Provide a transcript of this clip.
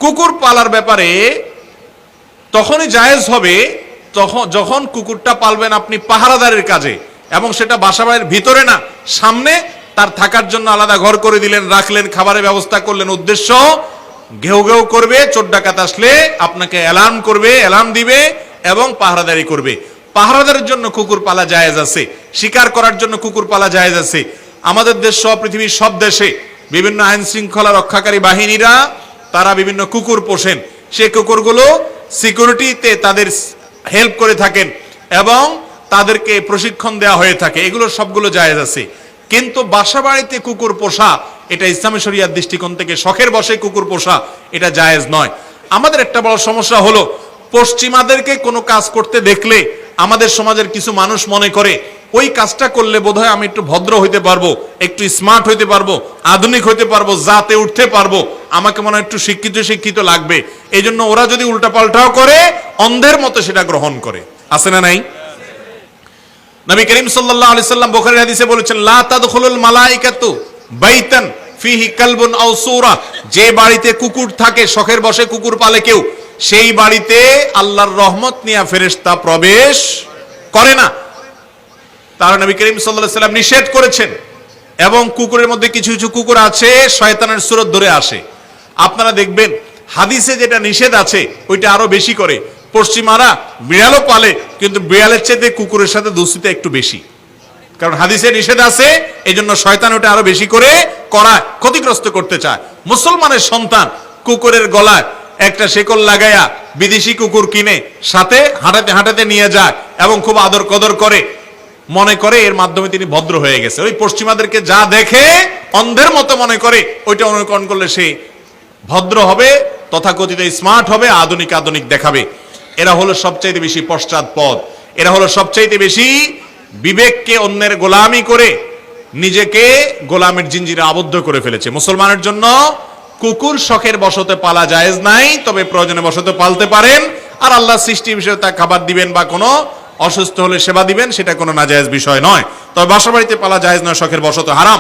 কুকুর পালার ব্যাপারে তখনই জায়েজ হবে যখন কুকুরটা পালবেন আপনি পাহারাদারের কাজে, এবং সেটা বাসাবাড়ির ভিতরে না, সামনে তার থাকার জন্য আলাদা ঘর করে দিলেন, রাখলেন, খাবারের ব্যবস্থা করলেন। উদ্দেশ্য ঘেউ ঘেউ করবে, চোর ডাকাত আসলে আপনাকে অ্যালার্ম করবে, অ্যালার্ম দিবে এবং পাহারাদারি করবে। পাহারাদারের জন্য কুকুর পালা জায়েজ আছে, শিকার করার জন্য কুকুর পালা জায়েজ আছে। আমাদের দেশ সহ পৃথিবীর সব দেশে বিভিন্ন আইন শৃঙ্খলা রক্ষাকারী বাহিনীরা তারা বিভিন্ন কুকুর পোষেন। সেই কুকুরগুলো সিকিউরিটিতে তাদের হেল্প করে থাকেন এবং তাদেরকে প্রশিক্ষণ দেওয়া হয়ে থাকে। এগুলো সবগুলো জায়েজ আছে। কিন্তু বাসা বাড়িতে কুকুর পোষা, এটা ইসলামী শরিয়ার দৃষ্টিকোণ থেকে শখের বশে কুকুর পোষা, এটা জায়েজ নয়। আমাদের একটা বড় সমস্যা হলো, পশ্চিমাদেরকে কোনো কাজ করতে দেখলে আমাদের সমাজের কিছু মানুষ মনে করে ওই কাজটা করলে বোধহয় আমি একটু ভদ্র হইতে পারবো, একটু স্মার্ট হইতে পারবো, আধুনিক হইতে পারবো, জাতে উঠতে পারবো, আমাকে মনে হয় একটু শিক্ষিত লাগবে। এই জন্য ওরা যদি উল্টাপাল্টাও করে অন্ধের মতো সেটা গ্রহণ করে। আছে না নাই? নবী করিম সাল্লাল্লাহু আলাইহি সাল্লাম বুখারীর হাদিসে বলেছেন, লা তাদখুলুল মালাইকাতু বাইতান ফিহি কালবুন আও সূরা, যে বাড়িতে কুকুর থাকে, শখের বশে কুকুর পালে কেউ, সেই বাড়িতে আল্লাহর রহমত নিয়ে ফেরেশতা প্রবেশ করে না। তারা নবী করিম সাল্লাল্লাহু আলাইহি সাল্লাম নিষেধ করেছেন। এবং কুকুরের মধ্যে কিছু কিছু কুকুর আছে শয়তানের সুরত ধরে আসে। আপনারা দেখবেন হাদিসে যেটা নিষেধ আছে ওইটা আরো বেশি করে। পশ্চিমারা বিড়ালও পালে, কিন্তু বিড়ালের চেয়ে কুকুরের সাথে দোস্তিটা একটু বেশি, কারণ হাদিসে নিষেধ আছে, এই জন্য শয়তান ওটা আরো বেশি করে করায়, ক্ষতিগ্রস্ত করতে চায়। মুসলমানের সন্তান কুকুরের গলায় একটা শেকল লাগাইয়া বিদেশি কুকুর কিনে সাথে হাঁটাতে হাঁটাতে নিয়ে যায় এবং খুব আদর কদর করে, মনে করে এর মাধ্যমে তিনি ভদ্র হয়ে গেছে। ওই পশ্চিমাদেরকে যা দেখে অন্ধের মতো মনে করে ওইটা অনুকরণ করলে সে ভদ্র হবে, তথাকথিত স্মার্ট হবে, আধুনিক দেখাবে। এরা হলো সবচাইতে বেশি পশ্চাৎপদ, এরা হলো সবচাইতে বেশি বিবেককে অন্যের গোলামি করে নিজেকে গোলামের জিঞ্জিরে আবদ্ধ করে ফেলেছে। মুসলমানের জন্য কুকুর শখের বশতে পালা জায়েজ নাই, তবে প্রয়োজনে বশতে পালতে পারেন। আর আল্লাহ সৃষ্টি বিষয়ে তা খাবার দিবেন বা কোনো অসুস্থ হলে সেবা দিবেন, সেটা কোনো নাজায়েজ বিষয় নয়। তবে বাসা বাড়িতে পালা জায়েজ নয়, শখের বশত হারাম।